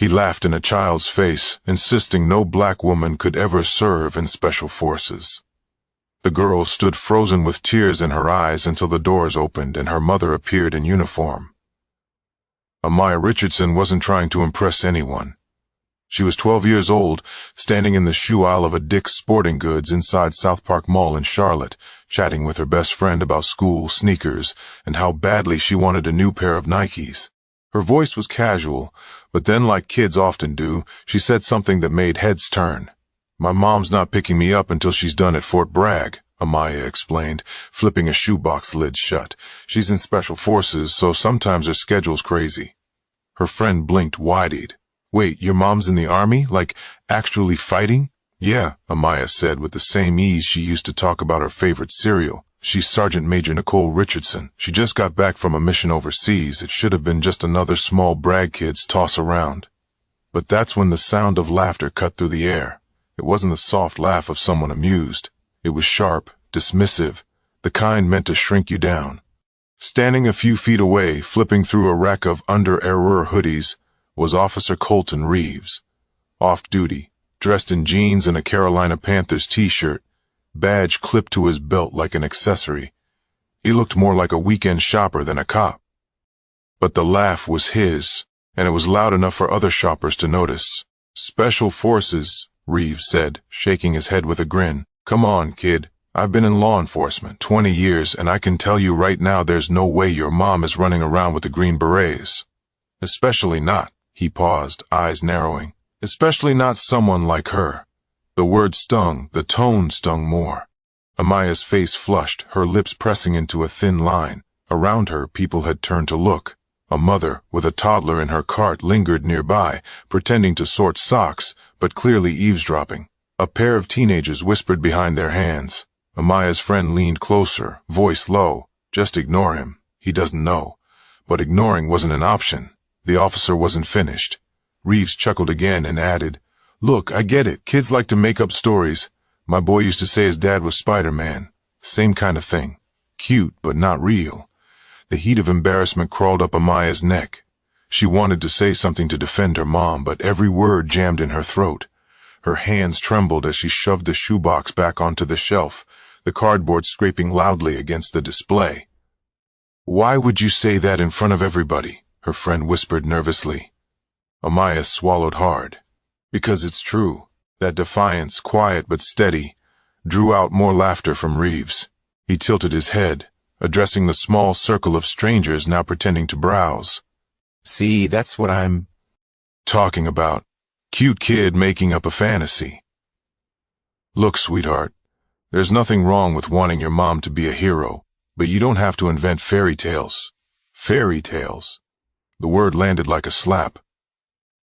He laughed in a child's face, insisting no black woman could ever serve in special forces. The girl stood frozen with tears in her eyes until the doors opened and her mother appeared in uniform. Amaya Richardson wasn't trying to impress anyone. She was 12 years old, standing in the shoe aisle of a Dick's Sporting Goods inside South Park Mall in Charlotte, chatting with her best friend about school, sneakers, and how badly she wanted a new pair of Nikes. Her voice was casual, but then, like kids often do, she said something that made heads turn. "My mom's not picking me up until she's done at Fort Bragg," Amaya explained, flipping a shoebox lid shut. "She's in special forces, so sometimes her schedule's crazy." Her friend blinked wide-eyed. "Wait, your mom's in the army? Like, actually fighting?" "Yeah," Amaya said with the same ease she used to talk about her favorite cereal. "She's Sergeant Major Nicole Richardson. She just got back from a mission overseas. It should have been just another small Bragg kid's toss around." But that's when the sound of laughter cut through the air. It wasn't the soft laugh of someone amused. It was sharp, dismissive, the kind meant to shrink you down. Standing a few feet away, flipping through a rack of under-armour hoodies, was Officer Colton Reeves. Off-duty, dressed in jeans and a Carolina Panthers t-shirt, badge clipped to his belt like an accessory. He looked more like a weekend shopper than a cop. But the laugh was his, and it was loud enough for other shoppers to notice. "Special Forces," Reeves said, shaking his head with a grin. "Come on, kid. I've been in law enforcement 20 years, and I can tell you right now there's no way your mom is running around with the Green Berets. Especially not," he paused, eyes narrowing, "especially not someone like her." The word stung, the tone stung more. Amaya's face flushed, her lips pressing into a thin line. Around her, people had turned to look. A mother, with a toddler in her cart, lingered nearby, pretending to sort socks, but clearly eavesdropping. A pair of teenagers whispered behind their hands. Amaya's friend leaned closer, voice low. "Just ignore him. He doesn't know." But ignoring wasn't an option. The officer wasn't finished. Reeves chuckled again and added, "Look, I get it. Kids like to make up stories. My boy used to say his dad was Spider-Man. Same kind of thing. Cute, but not real." The heat of embarrassment crawled up Amaya's neck. She wanted to say something to defend her mom, but every word jammed in her throat. Her hands trembled as she shoved the shoebox back onto the shelf, the cardboard scraping loudly against the display. "Why would you say that in front of everybody?" her friend whispered nervously. Amaya swallowed hard. "Because it's true." That defiance, quiet but steady, drew out more laughter from Reeves. He tilted his head, addressing the small circle of strangers now pretending to browse. "See, that's what I'm talking about. Cute kid making up a fantasy. Look, sweetheart, there's nothing wrong with wanting your mom to be a hero, but you don't have to invent fairy tales." Fairy tales. The word landed like a slap.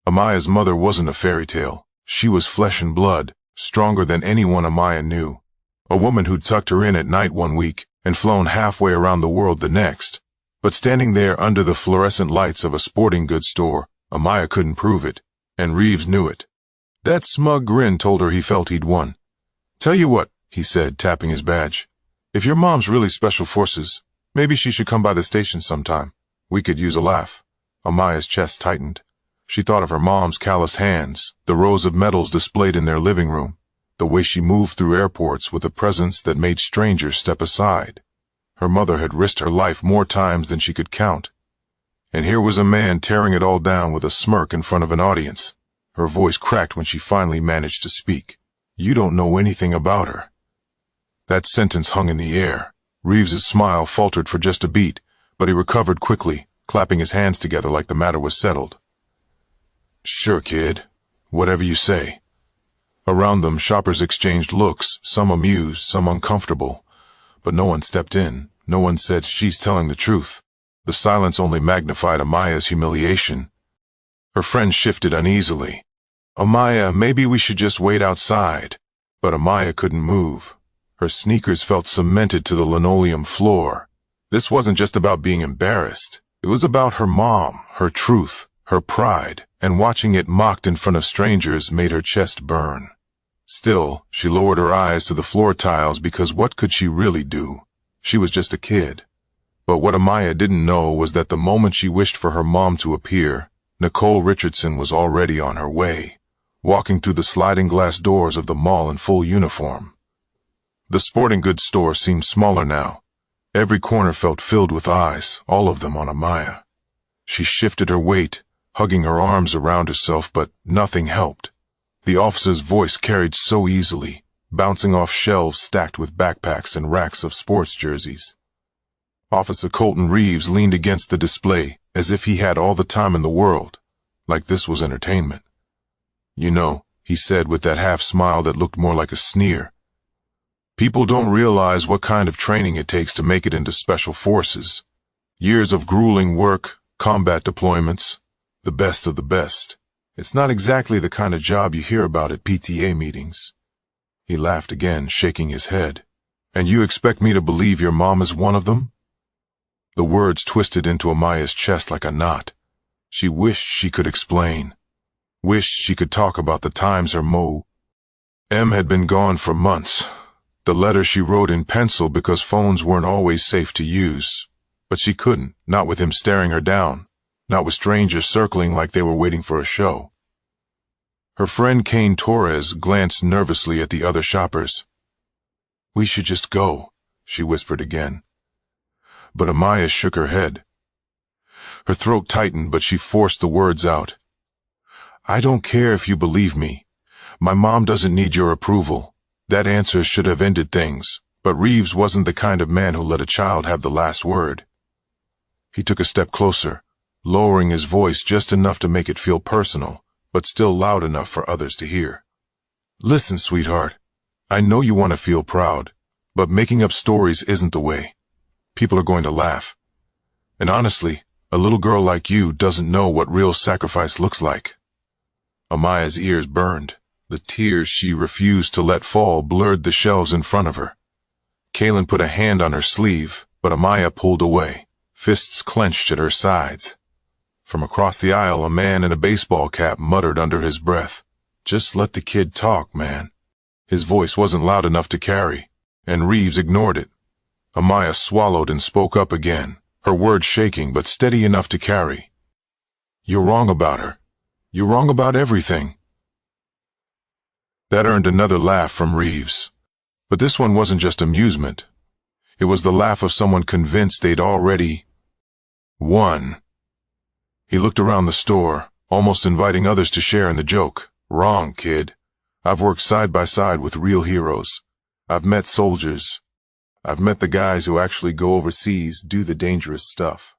Amaya's mother wasn't a fairy tale. She was flesh and blood, stronger than anyone Amaya knew. A woman who'd tucked her in at night one week and flown halfway around the world the next. But standing there under the fluorescent lights of a sporting goods store, Amaya couldn't prove it, and Reeves knew it. That smug grin told her he felt he'd won. "Tell you what," he said, tapping his badge. "If your mom's really special forces, maybe she should come by the station sometime. We could use a laugh." Amaya's chest tightened. She thought of her mom's calloused hands, the rows of medals displayed in their living room, the way she moved through airports with a presence that made strangers step aside. Her mother had risked her life more times than she could count. And here was a man tearing it all down with a smirk in front of an audience. Her voice cracked when she finally managed to speak. "You don't know anything about her." That sentence hung in the air. Reeves's smile faltered for just a beat, but he recovered quickly, clapping his hands together like the matter was settled. "Sure, kid. Whatever you say." Around them, shoppers exchanged looks, some amused, some uncomfortable. But no one stepped in. No one said, "She's telling the truth." The silence only magnified Amaya's humiliation. Her friend shifted uneasily. "Amaya, maybe we should just wait outside." But Amaya couldn't move. Her sneakers felt cemented to the linoleum floor. This wasn't just about being embarrassed. It was about her mom, her truth, her pride, and watching it mocked in front of strangers made her chest burn. Still, she lowered her eyes to the floor tiles because what could she really do? She was just a kid. But what Amaya didn't know was that the moment she wished for her mom to appear, Nicole Richardson was already on her way, walking through the sliding glass doors of the mall in full uniform. The sporting goods store seemed smaller now. Every corner felt filled with eyes, all of them on Amaya. She shifted her weight, hugging her arms around herself, but nothing helped. The officer's voice carried so easily, bouncing off shelves stacked with backpacks and racks of sports jerseys. Officer Colton Reeves leaned against the display as if he had all the time in the world, like this was entertainment. "You know," he said with that half smile that looked more like a sneer, "people don't realize what kind of training it takes to make it into special forces. Years of grueling work, combat deployments, the best of the best. It's not exactly the kind of job you hear about at PTA meetings." He laughed again, shaking his head. "And you expect me to believe your mom is one of them?" The words twisted into Amaya's chest like a knot. She wished she could explain. Wished she could talk about the times her M had been gone for months. The letters she wrote in pencil because phones weren't always safe to use. But she couldn't, not with him staring her down, not with strangers circling like they were waiting for a show. Her friend Kane Torres glanced nervously at the other shoppers. "We should just go," she whispered again. But Amaya shook her head. Her throat tightened, but she forced the words out. "I don't care if you believe me. My mom doesn't need your approval. That answer should have ended things, but Reeves wasn't the kind of man who let a child have the last word." He took a step closer, lowering his voice just enough to make it feel personal, but still loud enough for others to hear. "Listen, sweetheart, I know you want to feel proud, but making up stories isn't the way. People are going to laugh. And honestly, a little girl like you doesn't know what real sacrifice looks like." Amaya's ears burned. The tears she refused to let fall blurred the shelves in front of her. Kaylin put a hand on her sleeve, but Amaya pulled away, fists clenched at her sides. From across the aisle, a man in a baseball cap muttered under his breath, "Just let the kid talk, man." His voice wasn't loud enough to carry, and Reeves ignored it. Amaya swallowed and spoke up again, her words shaking but steady enough to carry. "You're wrong about her. You're wrong about everything." That earned another laugh from Reeves. But this one wasn't just amusement. It was the laugh of someone convinced they'd already won. He looked around the store, almost inviting others to share in the joke. "Wrong, kid. I've worked side by side with real heroes. I've met soldiers. I've met the guys who actually go overseas, do the dangerous stuff.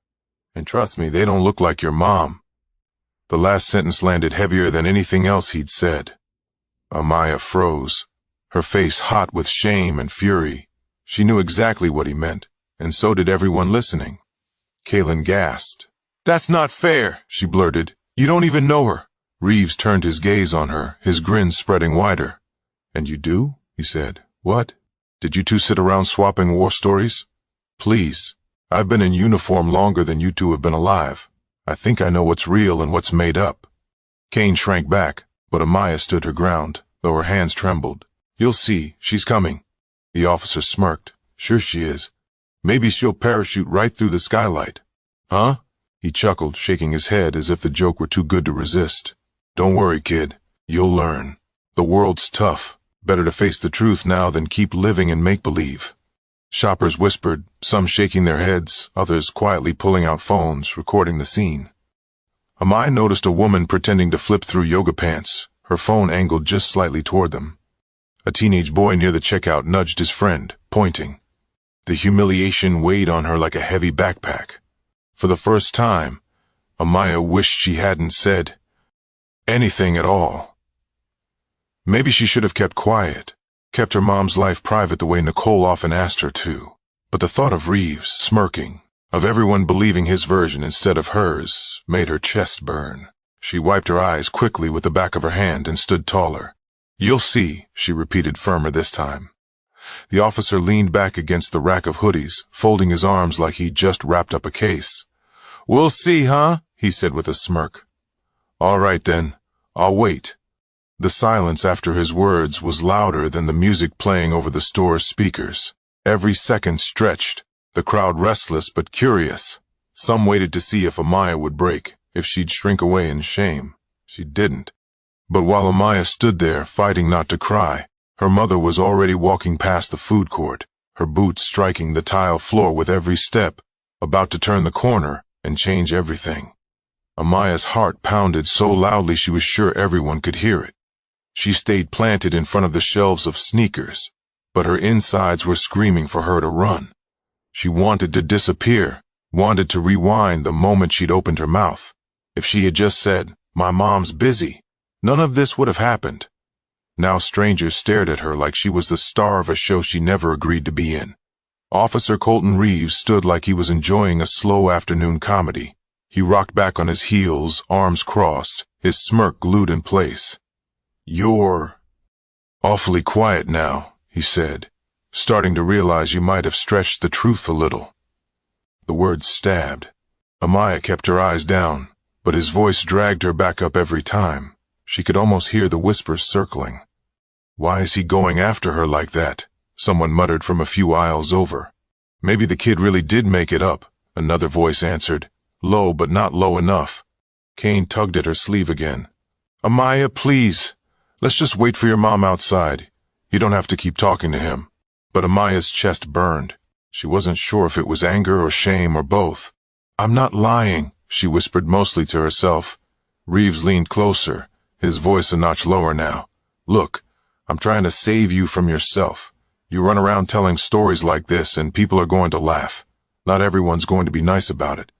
And trust me, they don't look like your mom." The last sentence landed heavier than anything else he'd said. Amaya froze, her face hot with shame and fury. She knew exactly what he meant, and so did everyone listening. Kaylin gasped. "That's not fair," she blurted. "You don't even know her." Reeves turned his gaze on her, his grin spreading wider. "And you do?" he said. "What? Did you two sit around swapping war stories? Please, I've been in uniform longer than you two have been alive. I think I know what's real and what's made up." Kane shrank back, but Amaya stood her ground, though her hands trembled. "You'll see, she's coming." The officer smirked. "Sure she is. Maybe she'll parachute right through the skylight." "Huh?" He chuckled, shaking his head as if the joke were too good to resist. "Don't worry, kid. You'll learn. The world's tough. Better to face the truth now than keep living in make-believe." Shoppers whispered, some shaking their heads, others quietly pulling out phones, recording the scene. Amaya noticed a woman pretending to flip through yoga pants, her phone angled just slightly toward them. A teenage boy near the checkout nudged his friend, pointing. The humiliation weighed on her like a heavy backpack. For the first time, Amaya wished she hadn't said anything at all. Maybe she should have kept quiet, kept her mom's life private the way Nicole often asked her to. But the thought of Reeves smirking, of everyone believing his version instead of hers, made her chest burn. She wiped her eyes quickly with the back of her hand and stood taller. "You'll see," she repeated firmer this time. The officer leaned back against the rack of hoodies, folding his arms like he'd just wrapped up a case. "We'll see, huh?" he said with a smirk. "All right then, I'll wait." The silence after his words was louder than the music playing over the store's speakers. Every second stretched, the crowd restless but curious. Some waited to see if Amaya would break, if she'd shrink away in shame. She didn't. But while Amaya stood there, fighting not to cry, her mother was already walking past the food court, her boots striking the tile floor with every step, about to turn the corner and change everything. Amaya's heart pounded so loudly she was sure everyone could hear it. She stayed planted in front of the shelves of sneakers, but her insides were screaming for her to run. She wanted to disappear, wanted to rewind the moment she'd opened her mouth. If she had just said, "My mom's busy," none of this would have happened. Now strangers stared at her like she was the star of a show she never agreed to be in. Officer Colton Reeves stood like he was enjoying a slow afternoon comedy. He rocked back on his heels, arms crossed, his smirk glued in place. "You're awfully quiet now," he said, starting to realize you might have stretched the truth a little. The words stabbed. Amaya kept her eyes down, but his voice dragged her back up every time. She could almost hear the whispers circling. "Why is he going after her like that?" someone muttered from a few aisles over. "Maybe the kid really did make it up," another voice answered, low but not low enough. Kane tugged at her sleeve again. "Amaya, please. Let's just wait for your mom outside. You don't have to keep talking to him." But Amaya's chest burned. She wasn't sure if it was anger or shame or both. "I'm not lying," she whispered mostly to herself. Reeves leaned closer, his voice a notch lower now. "Look, I'm trying to save you from yourself. You run around telling stories like this and people are going to laugh. Not everyone's going to be nice about it.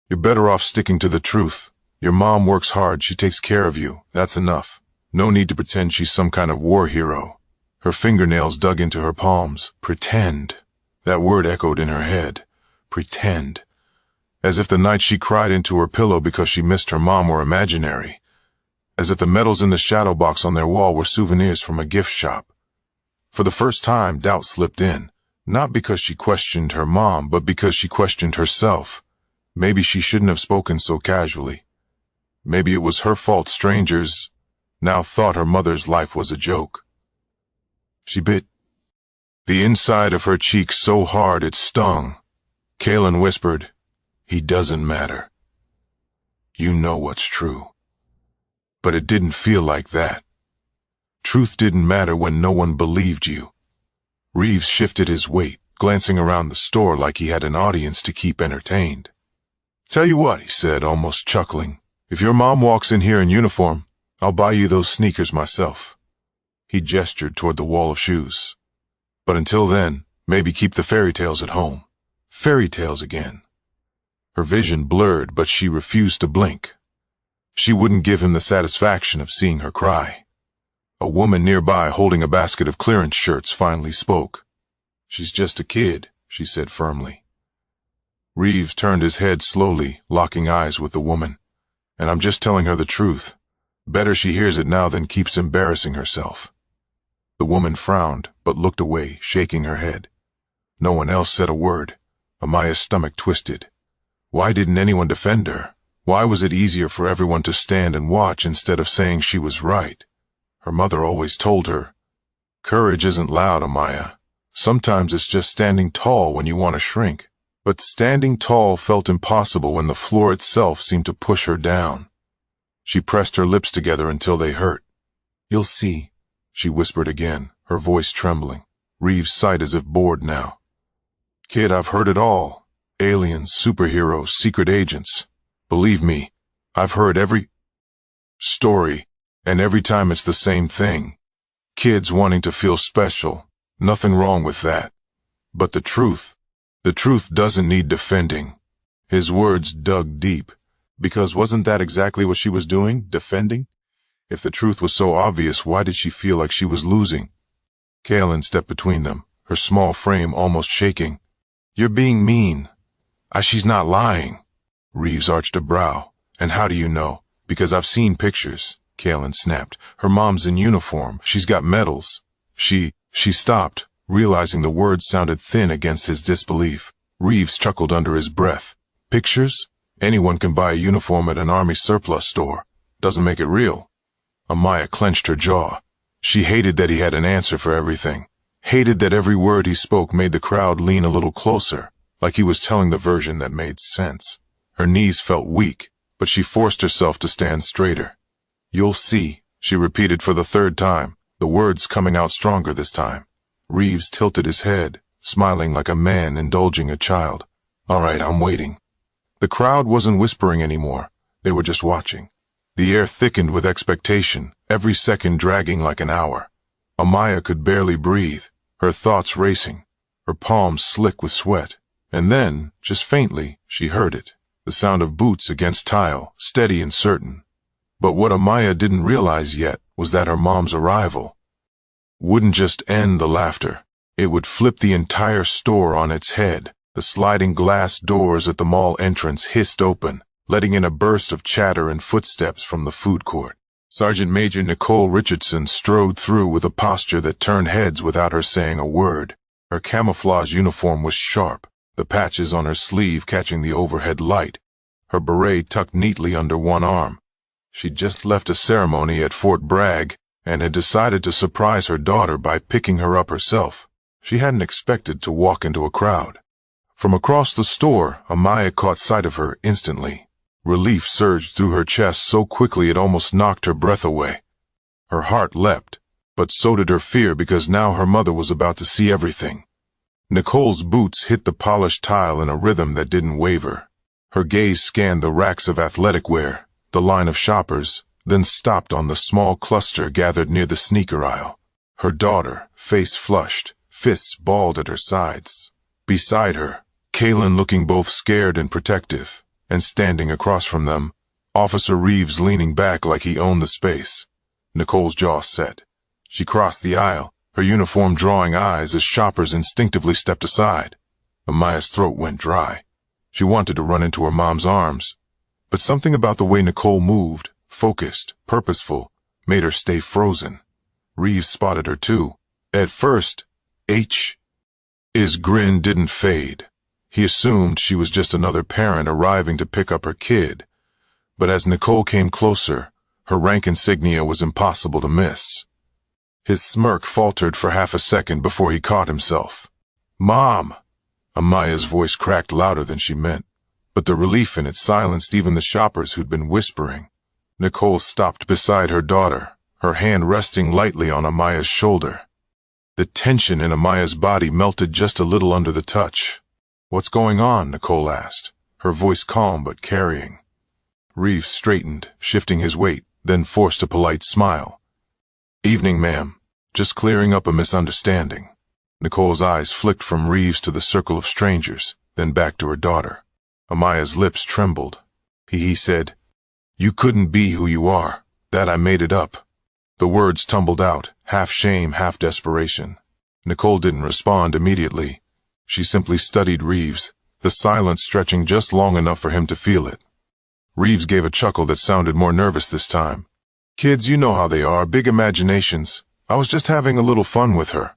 You're better off sticking to the truth. Your mom works hard, she takes care of you. That's enough. No need to pretend she's some kind of war hero." Her fingernails dug into her palms. Pretend. That word echoed in her head. Pretend. As if the night she cried into her pillow because she missed her mom were imaginary. As if the medals in the shadow box on their wall were souvenirs from a gift shop. For the first time, doubt slipped in. Not because she questioned her mom, but because she questioned herself. Maybe she shouldn't have spoken so casually. Maybe it was her fault strangers now thought her mother's life was a joke. She bit the inside of her cheek so hard it stung. Kaylin whispered, "He doesn't matter. You know what's true." But it didn't feel like that. Truth didn't matter when no one believed you. Reeves shifted his weight, glancing around the store like he had an audience to keep entertained. "Tell you what," he said, almost chuckling. "If your mom walks in here in uniform, I'll buy you those sneakers myself." He gestured toward the wall of shoes. "But until then, maybe keep the fairy tales at home." Fairy tales again. Her vision blurred, but she refused to blink. She wouldn't give him the satisfaction of seeing her cry. A woman nearby holding a basket of clearance shirts finally spoke. "She's just a kid," she said firmly. Reeves turned his head slowly, locking eyes with the woman. "And I'm just telling her the truth. Better she hears it now than keeps embarrassing herself." The woman frowned, but looked away, shaking her head. No one else said a word. Amaya's stomach twisted. Why didn't anyone defend her? Why was it easier for everyone to stand and watch instead of saying she was right? Her mother always told her, "Courage isn't loud, Amaya. Sometimes it's just standing tall when you want to shrink." But standing tall felt impossible when the floor itself seemed to push her down. She pressed her lips together until they hurt. "You'll see," she whispered again, her voice trembling. Reeves sighed as if bored now. "Kid, I've heard it all. Aliens, superheroes, secret agents. Believe me, I've heard every story, and every time it's the same thing. Kids wanting to feel special. Nothing wrong with that. But the truth doesn't need defending." His words dug deep, because wasn't that exactly what she was doing, defending? If the truth was so obvious, why did she feel like she was losing? Kaylin stepped between them, her small frame almost shaking. "You're being mean. She's not lying." Reeves arched a brow. "And how do you know?" "Because I've seen pictures," Kaylin snapped. "Her mom's in uniform. She's got medals." She stopped, realizing the words sounded thin against his disbelief. Reeves chuckled under his breath. "Pictures? Anyone can buy a uniform at an army surplus store. Doesn't make it real." Amaya clenched her jaw. She hated that he had an answer for everything. Hated that every word he spoke made the crowd lean a little closer, like he was telling the version that made sense. Her knees felt weak. but she forced herself to stand straighter. "You'll see," she repeated for the third time, the words coming out stronger this time. Reeves tilted his head, smiling like a man indulging a child. "All right, I'm waiting." The crowd wasn't whispering anymore. They were just watching. The air thickened with expectation, every second dragging like an hour. Amaya could barely breathe, her thoughts racing, her palms slick with sweat. And then, just faintly, she heard it, the sound of boots against tile, steady and certain. But what Amaya didn't realize yet was that her mom's arrival wouldn't just end the laughter. It would flip the entire store on its head. The sliding glass doors at the mall entrance hissed open, letting in a burst of chatter and footsteps from the food court. Sergeant Major Nicole Richardson strode through with a posture that turned heads without her saying a word. Her camouflage uniform was sharp, the patches on her sleeve catching the overhead light, her beret tucked neatly under one arm. She'd just left a ceremony at Fort Bragg and had decided to surprise her daughter by picking her up herself. She hadn't expected to walk into a crowd. From across the store, Amaya caught sight of her instantly. Relief surged through her chest so quickly it almost knocked her breath away. Her heart leapt, but so did her fear because now her mother was about to see everything. Nicole's boots hit the polished tile in a rhythm that didn't waver. Her gaze scanned the racks of athletic wear, the line of shoppers, then stopped on the small cluster gathered near the sneaker aisle. Her daughter, face flushed, fists balled at her sides. Beside her, Kaylin looking both scared and protective, and standing across from them, Officer Reeves leaning back like he owned the space. Nicole's jaw set. She crossed the aisle, her uniform drawing eyes as shoppers instinctively stepped aside. Amaya's throat went dry. She wanted to run into her mom's arms, but something about the way Nicole moved, focused, purposeful, made her stay frozen. Reeves spotted her too. At first, H's grin didn't fade. He assumed she was just another parent arriving to pick up her kid. But as Nicole came closer, her rank insignia was impossible to miss. His smirk faltered for half a second before he caught himself. "Mom!" Amaya's voice cracked louder than she meant, but the relief in it silenced even the shoppers who'd been whispering. Nicole stopped beside her daughter, her hand resting lightly on Amaya's shoulder. The tension in Amaya's body melted just a little under the touch. "What's going on?" Nicole asked, her voice calm but carrying. Reeves straightened, shifting his weight, then forced a polite smile. "Evening, ma'am. Just clearing up a misunderstanding." Nicole's eyes flicked from Reeves to the circle of strangers, then back to her daughter. Amaya's lips trembled. He said, "You couldn't be who you are. That I made it up." The words tumbled out, half shame, half desperation. Nicole didn't respond immediately. She simply studied Reeves, the silence stretching just long enough for him to feel it. Reeves gave a chuckle that sounded more nervous this time. "Kids, you know how they are, big imaginations. I was just having a little fun with her."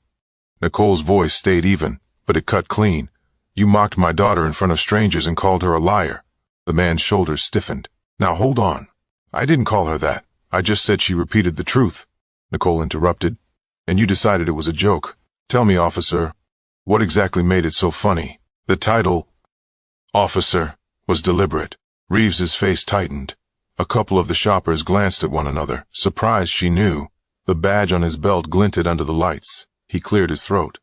Nicole's voice stayed even, but it cut clean. "You mocked my daughter in front of strangers and called her a liar." The man's shoulders stiffened. "Now hold on. I didn't call her that. I just said she repeated the truth." Nicole interrupted. "And you decided it was a joke. Tell me, officer, what exactly made it so funny?" The title, "Officer," was deliberate. Reeves's face tightened. A couple of the shoppers glanced at one another, surprised she knew. The badge on his belt glinted under the lights. He cleared his throat.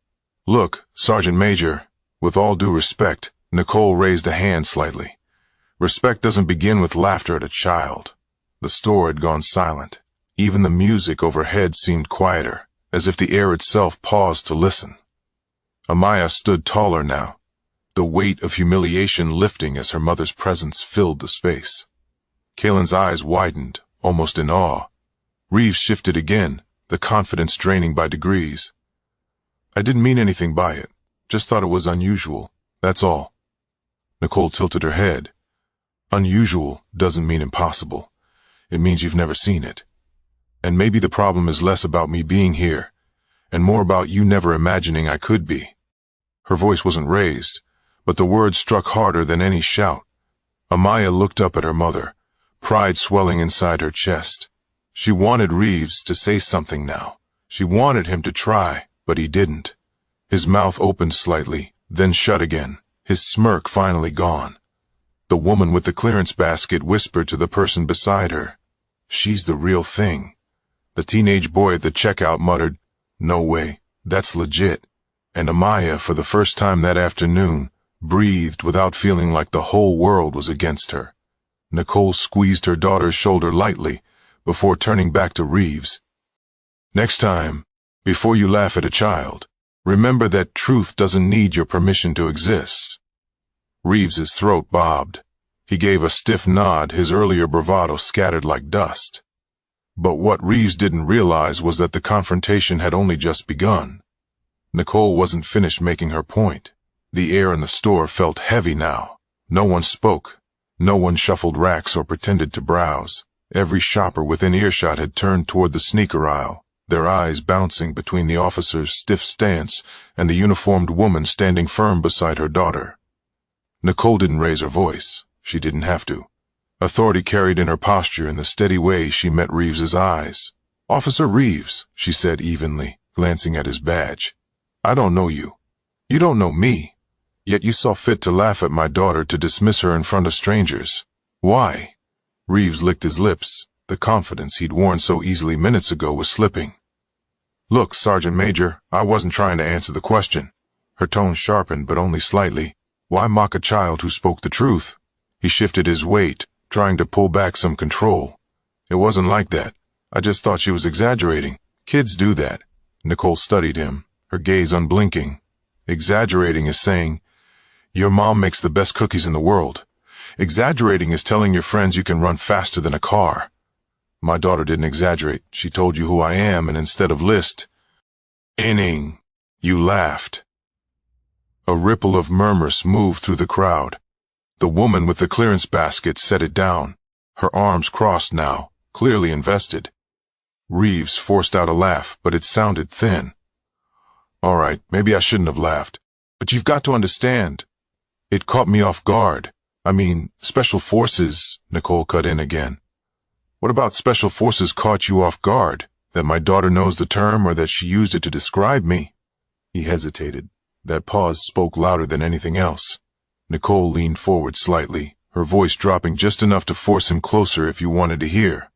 "Look, Sergeant Major, with all due respect," Nicole raised a hand slightly. "Respect doesn't begin with laughter at a child." The store had gone silent. Even the music overhead seemed quieter, as if the air itself paused to listen. Amaya stood taller now, the weight of humiliation lifting as her mother's presence filled the space. Kaylin's eyes widened, almost in awe. Reeves shifted again, the confidence draining by degrees. "I didn't mean anything by it. Just thought it was unusual. That's all." Nicole tilted her head. "Unusual doesn't mean impossible. It means you've never seen it. And maybe the problem is less about me being here, and more about you never imagining I could be." Her voice wasn't raised, but the words struck harder than any shout. Amaya looked up at her mother, pride swelling inside her chest. She wanted Reeves to say something now. She wanted him to try, but he didn't. His mouth opened slightly, then shut again, his smirk finally gone. The woman with the clearance basket whispered to the person beside her, "She's the real thing." The teenage boy at the checkout muttered, "No way, that's legit." And Amaya, for the first time that afternoon, breathed without feeling like the whole world was against her. Nicole squeezed her daughter's shoulder lightly before turning back to Reeves. "Next time, before you laugh at a child, remember that truth doesn't need your permission to exist." Reeves's throat bobbed. He gave a stiff nod, his earlier bravado scattered like dust. But what Reeves didn't realize was that the confrontation had only just begun. Nicole wasn't finished making her point. The air in the store felt heavy now. No one spoke. No one shuffled racks or pretended to browse. Every shopper within earshot had turned toward the sneaker aisle, their eyes bouncing between the officer's stiff stance and the uniformed woman standing firm beside her daughter. Nicole didn't raise her voice. She didn't have to. Authority carried in her posture and the steady way she met Reeves's eyes. "Officer Reeves," she said evenly, glancing at his badge. "I don't know you. You don't know me. Yet you saw fit to laugh at my daughter, to dismiss her in front of strangers. Why?" Reeves licked his lips. The confidence he'd worn so easily minutes ago was slipping. "Look, Sergeant Major, I wasn't trying to answer the question." Her tone sharpened, but only slightly. "Why mock a child who spoke the truth?" He shifted his weight, trying to pull back some control. "It wasn't like that. I just thought she was exaggerating. Kids do that." Nicole studied him, her gaze unblinking. "Exaggerating is saying, 'Your mom makes the best cookies in the world.' Exaggerating is telling your friends you can run faster than a car. My daughter didn't exaggerate. She told you who I am, and instead of inning, you laughed." A ripple of murmurs moved through the crowd. The woman with the clearance basket set it down, her arms crossed now, clearly invested. Reeves forced out a laugh, but it sounded thin. "All right, maybe I shouldn't have laughed, but you've got to understand. It caught me off guard. I mean, Special Forces," Nicole cut in again. "What about Special Forces caught you off guard? That my daughter knows the term, or that she used it to describe me?" He hesitated. That pause spoke louder than anything else. Nicole leaned forward slightly, her voice dropping just enough to force him closer if you wanted to hear.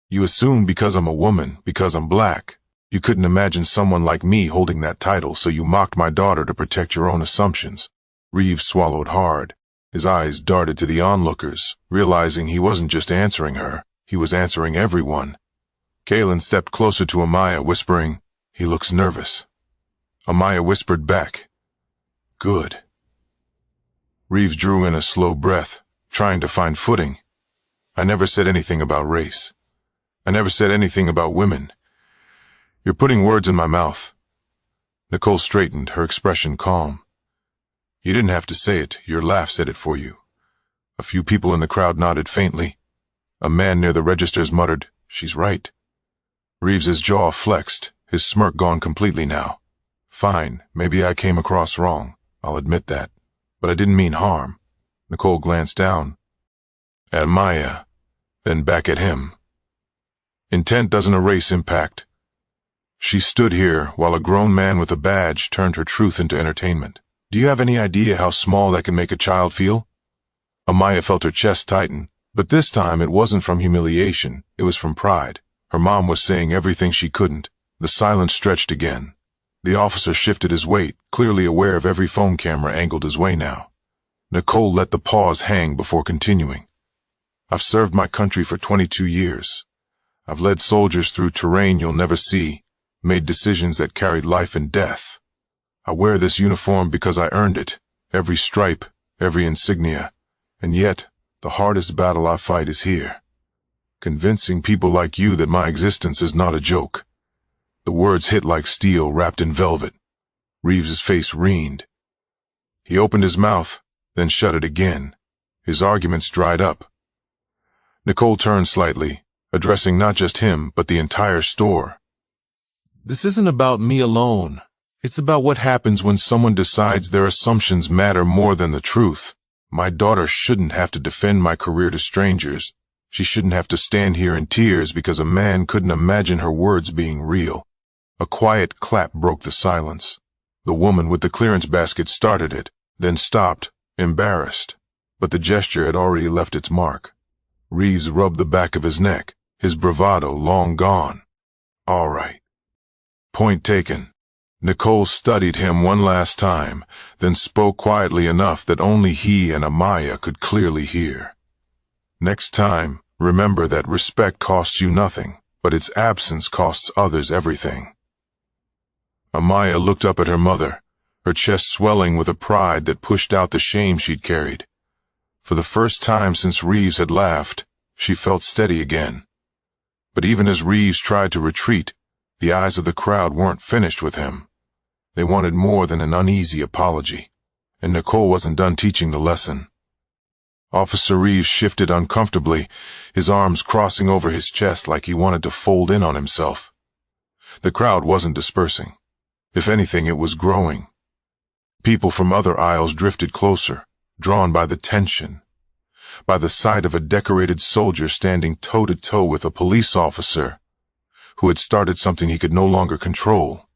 "You assume because I'm a woman, because I'm black, you couldn't imagine someone like me holding that title, so you mocked my daughter to protect your own assumptions." Reeves swallowed hard. His eyes darted to the onlookers, realizing he wasn't just answering her, he was answering everyone. Kaylin stepped closer to Amaya, whispering, "He looks nervous." Amaya whispered back, "Good." Reeves drew in a slow breath, trying to find footing. "I never said anything about race. I never said anything about women. You're putting words in my mouth." Nicole straightened, her expression calm. "You didn't have to say it. Your laugh said it for you." A few people in the crowd nodded faintly. A man near the registers muttered, "She's right." Reeves's jaw flexed, his smirk gone completely now. "Fine, maybe I came across wrong. I'll admit that. But I didn't mean harm." Nicole glanced down at Maya, then back at him. Intent doesn't erase impact. She stood here while a grown man with a badge turned her truth into entertainment. "Do you have any idea how small that can make a child feel?" Amaya felt her chest tighten, but this time it wasn't from humiliation, it was from pride. Her mom was saying everything she couldn't. The silence stretched again. The officer shifted his weight, clearly aware of every phone camera angled his way now. Nicole let the pause hang before continuing. "I've served my country for 22 years. I've led soldiers through terrain you'll never see, made decisions that carried life and death. I wear this uniform because I earned it, every stripe, every insignia, and yet the hardest battle I fight is here. Convincing people like you that my existence is not a joke." The words hit like steel wrapped in velvet. Reeves's face reened. He opened his mouth, then shut it again. His arguments dried up. Nicole turned slightly, addressing not just him, but the entire store. "This isn't about me alone. It's about what happens when someone decides their assumptions matter more than the truth. My daughter shouldn't have to defend my career to strangers. She shouldn't have to stand here in tears because a man couldn't imagine her words being real." A quiet clap broke the silence. The woman with the clearance basket started it, then stopped, embarrassed. but the gesture had already left its mark. Reeves rubbed the back of his neck, his bravado long gone. All right. Point taken. Nicole studied him one last time, then spoke quietly enough that only he and Amaya could clearly hear. Next time, remember that respect costs you nothing, but its absence costs others everything. Amaya looked up at her mother, her chest swelling with a pride that pushed out the shame she'd carried. For the first time since Reeves had laughed, she felt steady again. But even as Reeves tried to retreat, the eyes of the crowd weren't finished with him. They wanted more than an uneasy apology, and Nicole wasn't done teaching the lesson. Officer Reeves shifted uncomfortably, his arms crossing over his chest like he wanted to fold in on himself. The crowd wasn't dispersing. If anything, it was growing. People from other aisles drifted closer, drawn by the tension, by the sight of a decorated soldier standing toe-to-toe with a police officer who had started something he could no longer control.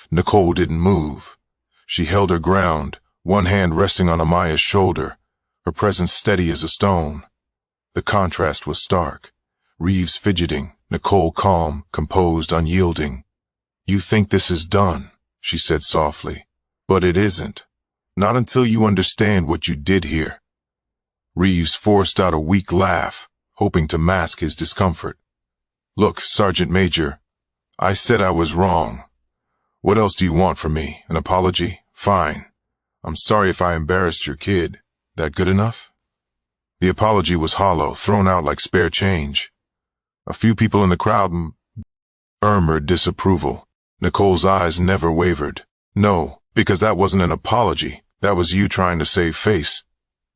Nicole didn't move. She held her ground, one hand resting on Amaya's shoulder, her presence steady as a stone. The contrast was stark. Reeves fidgeting, Nicole calm, composed, unyielding. "You think this is done," she said softly, "but it isn't. Not until you understand what you did here." Reeves forced out a weak laugh, hoping to mask his discomfort. "Look, Sergeant Major, I said I was wrong. What else do you want from me? An apology? Fine. I'm sorry if I embarrassed your kid. That good enough?" The apology was hollow, thrown out like spare change. A few people in the crowd murmured disapproval. Nicole's eyes never wavered. "No, because that wasn't an apology. That was you trying to save face."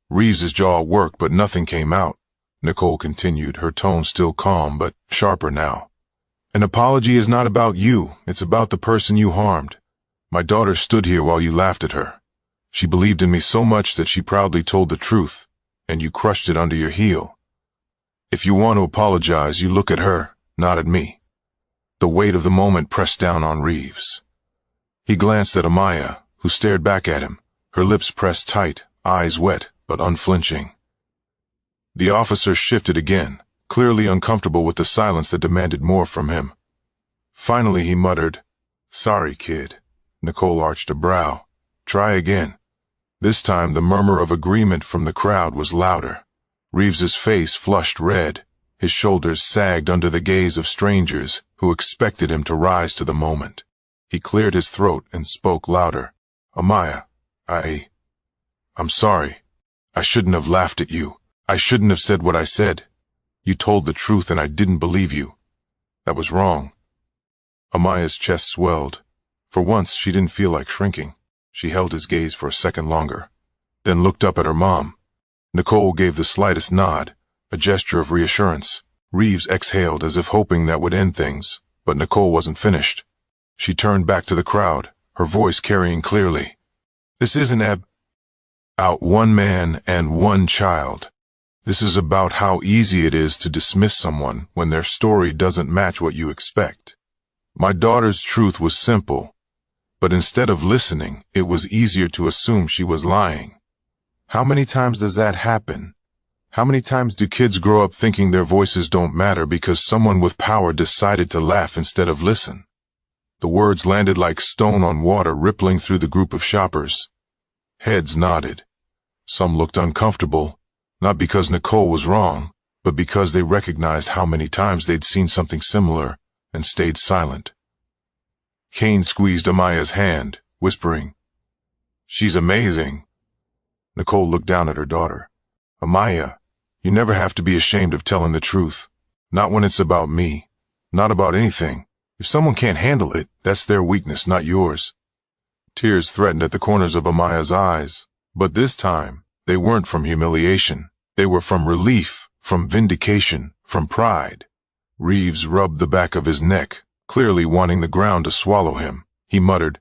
Reeves's jaw worked, but nothing came out. Nicole continued, her tone still calm, but sharper now. "An apology is not about you. It's about the person you harmed. My daughter stood here while you laughed at her. She believed in me so much that she proudly told the truth, and you crushed it under your heel. If you want to apologize, you look at her, not at me." The weight of the moment pressed down on Reeves. He glanced at Amaya, who stared back at him, her lips pressed tight, eyes wet, but unflinching. The officer shifted again, clearly uncomfortable with the silence that demanded more from him. Finally he muttered, "Sorry, kid." Nicole arched a brow. "Try again." This time the murmur of agreement from the crowd was louder. Reeves's face flushed red. His shoulders sagged under the gaze of strangers who expected him to rise to the moment. He cleared his throat and spoke louder. "Amaya, I'm sorry. I shouldn't have laughed at you. I shouldn't have said what I said. You told the truth and I didn't believe you. That was wrong." Amaya's chest swelled. For once she didn't feel like shrinking. She held his gaze for a second longer, then looked up at her mom. Nicole gave the slightest nod, a gesture of reassurance. Reeves exhaled as if hoping that would end things, but Nicole wasn't finished. She turned back to the crowd, her voice carrying clearly. "This isn't about one man and one child. This is about how easy it is to dismiss someone when their story doesn't match what you expect. My daughter's truth was simple, but instead of listening, it was easier to assume she was lying. How many times does that happen? How many times do kids grow up thinking their voices don't matter because someone with power decided to laugh instead of listen?" The words landed like stone on water, rippling through the group of shoppers. Heads nodded. Some looked uncomfortable, not because Nicole was wrong, but because they recognized how many times they'd seen something similar and stayed silent. Kane squeezed Amaya's hand, whispering, "She's amazing." Nicole looked down at her daughter. "Amaya, you never have to be ashamed of telling the truth. Not when it's about me. Not about anything. If someone can't handle it, that's their weakness, not yours." Tears threatened at the corners of Amaya's eyes, but this time, they weren't from humiliation. They were from relief, from vindication, from pride. Reeves rubbed the back of his neck, clearly wanting the ground to swallow him. He muttered,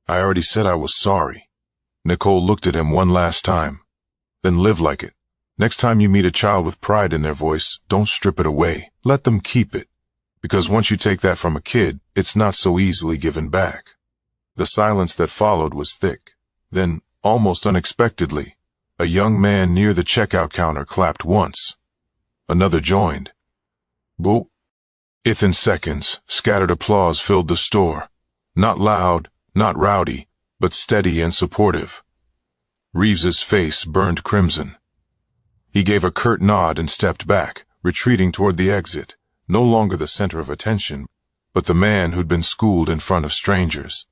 "I already said I was sorry." Nicole looked at him one last time. "Then live like it. Next time you meet a child with pride in their voice, don't strip it away. Let them keep it. Because once you take that from a kid, it's not so easily given back." The silence that followed was thick. Then, almost unexpectedly, A young man near the checkout counter clapped once. Another joined. Boop. Within seconds, scattered applause filled the store. Not loud, not rowdy, but steady and supportive. Reeves's face burned crimson. He gave a curt nod and stepped back, retreating toward the exit, no longer the center of attention, but the man who'd been schooled in front of strangers.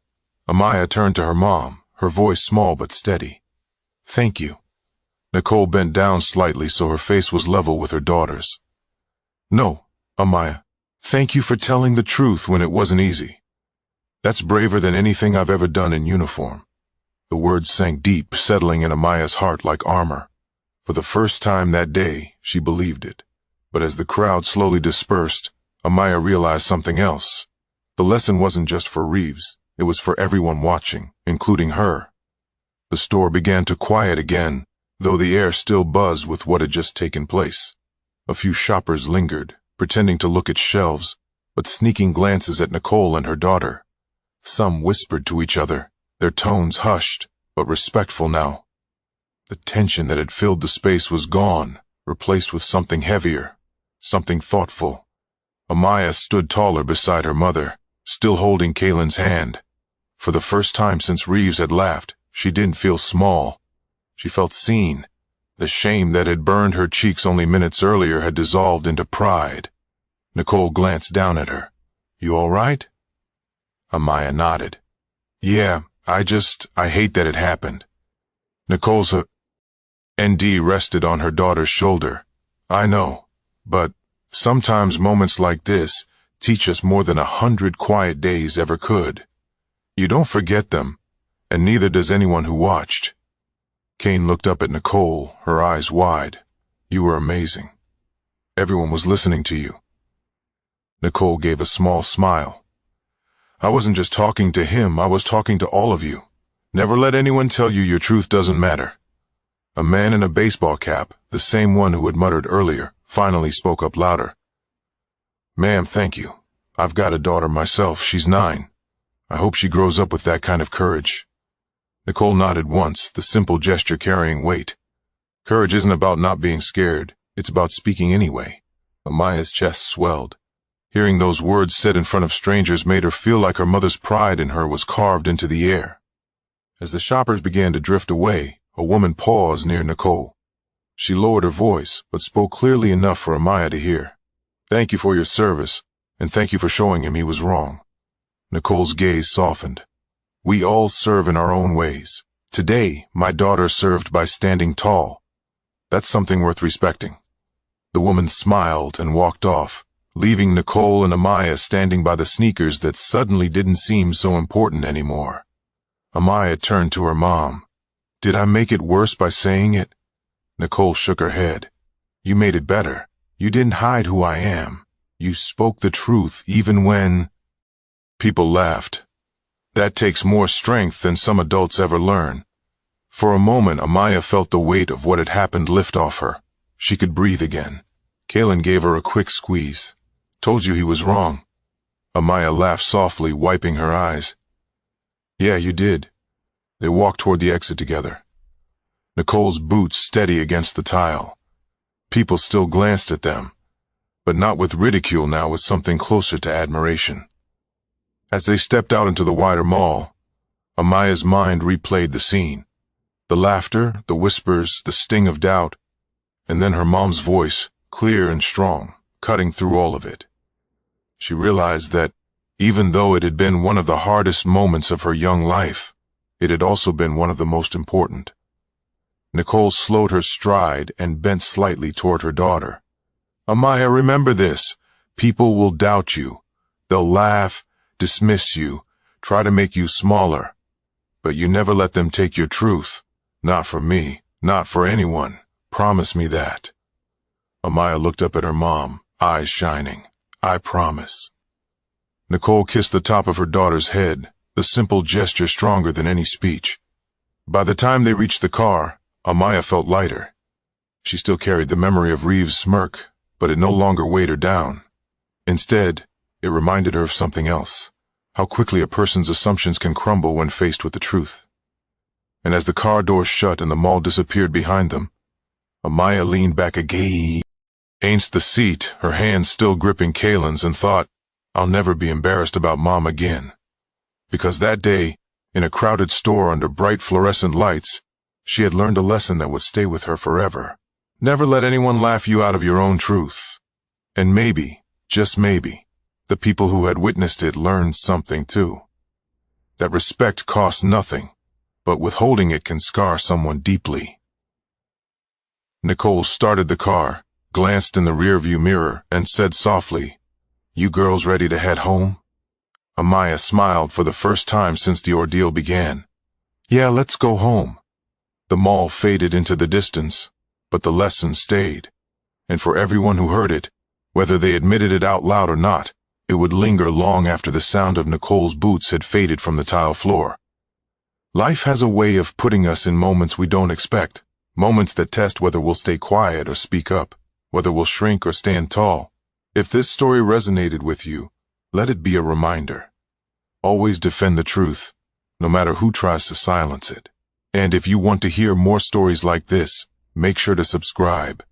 Amaya turned to her mom, her voice small but steady. "Thank you." Nicole bent down slightly so her face was level with her daughter's. "No, Amaya, thank you for telling the truth when it wasn't easy. That's braver than anything I've ever done in uniform." The words sank deep, settling in Amaya's heart like armor. For the first time that day, she believed it. But as the crowd slowly dispersed, Amaya realized something else. The lesson wasn't just for Reeves, it was for everyone watching, including her. The store began to quiet again, though the air still buzzed with what had just taken place. A few shoppers lingered, pretending to look at shelves, but sneaking glances at Nicole and her daughter. Some whispered to each other, their tones hushed, but respectful now. The tension that had filled the space was gone, replaced with something heavier, something thoughtful. Amaya stood taller beside her mother, still holding Kaylin's hand. For the first time since Reeves had laughed, she didn't feel small. She felt seen. The shame that had burned her cheeks only minutes earlier had dissolved into pride. Nicole glanced down at her. "You all right?" Amaya nodded. "Yeah, I hate that it happened." Nicole's ND rested on her daughter's shoulder. "I know, but sometimes moments like this teach us more than 100 quiet days ever could. You don't forget them, and neither does anyone who watched." Kane looked up at Nicole, her eyes wide. "You were amazing. Everyone was listening to you." Nicole gave a small smile. "I wasn't just talking to him, I was talking to all of you. Never let anyone tell you your truth doesn't matter." A man in a baseball cap, the same one who had muttered earlier, finally spoke up louder. "Ma'am, thank you. I've got a daughter myself, she's 9. I hope she grows up with that kind of courage." Nicole nodded once, the simple gesture carrying weight. Courage isn't about not being scared, it's about speaking anyway. Amaya's chest swelled. Hearing those words said in front of strangers made her feel like her mother's pride in her was carved into the air. As the shoppers began to drift away, a woman paused near Nicole. She lowered her voice, but spoke clearly enough for Amaya to hear. "Thank you for your service, and thank you for showing him he was wrong." Nicole's gaze softened. "We all serve in our own ways. Today, my daughter served by standing tall. That's something worth respecting." The woman smiled and walked off, leaving Nicole and Amaya standing by the sneakers that suddenly didn't seem so important anymore. Amaya turned to her mom. "Did I make it worse by saying it?" Nicole shook her head. "You made it better. You didn't hide who I am. You spoke the truth even when—" People laughed. That takes more strength than some adults ever learn. For a moment, Amaya felt the weight of what had happened lift off her. She could breathe again. Kaylin gave her a quick squeeze. "Told you he was wrong." Amaya laughed softly, wiping her eyes. "Yeah, you did." They walked toward the exit together. Nicole's boots steady against the tile. People still glanced at them, but not with ridicule now, with something closer to admiration. As they stepped out into the wider mall, Amaya's mind replayed the scene. The laughter, the whispers, the sting of doubt, and then her mom's voice, clear and strong, cutting through all of it. She realized that, even though it had been one of the hardest moments of her young life, it had also been one of the most important. Nicole slowed her stride and bent slightly toward her daughter. "Amaya, remember this. People will doubt you. They'll laugh, dismiss you, try to make you smaller. But you never let them take your truth. Not for me, not for anyone. Promise me that." Amaya looked up at her mom, eyes shining. "I promise." Nicole kissed the top of her daughter's head, the simple gesture stronger than any speech. By the time they reached the car, Amaya felt lighter. She still carried the memory of Reeves' smirk, but it no longer weighed her down. Instead, it reminded her of something else, how quickly a person's assumptions can crumble when faced with the truth. and as the car doors shut and the mall disappeared behind them, Amaya leaned back against the seat, her hands still gripping Kaylin's, and thought, I'll never be embarrassed about Mom again. Because that day, in a crowded store under bright fluorescent lights, she had learned a lesson that would stay with her forever. Never let anyone laugh you out of your own truth. And maybe, just maybe, the people who had witnessed it learned something too. That respect costs nothing, but withholding it can scar someone deeply. Nicole started the car, glanced in the rearview mirror, and said softly, You girls ready to head home? Amaya smiled for the first time since the ordeal began. Yeah, let's go home. The mall faded into the distance, but the lesson stayed. And for everyone who heard it, whether they admitted it out loud or not, it would linger long after the sound of Nicole's boots had faded from the tile floor. Life has a way of putting us in moments we don't expect, moments that test whether we'll stay quiet or speak up, whether we'll shrink or stand tall. If this story resonated with you, let it be a reminder. Always defend the truth, no matter who tries to silence it. And if you want to hear more stories like this, make sure to subscribe.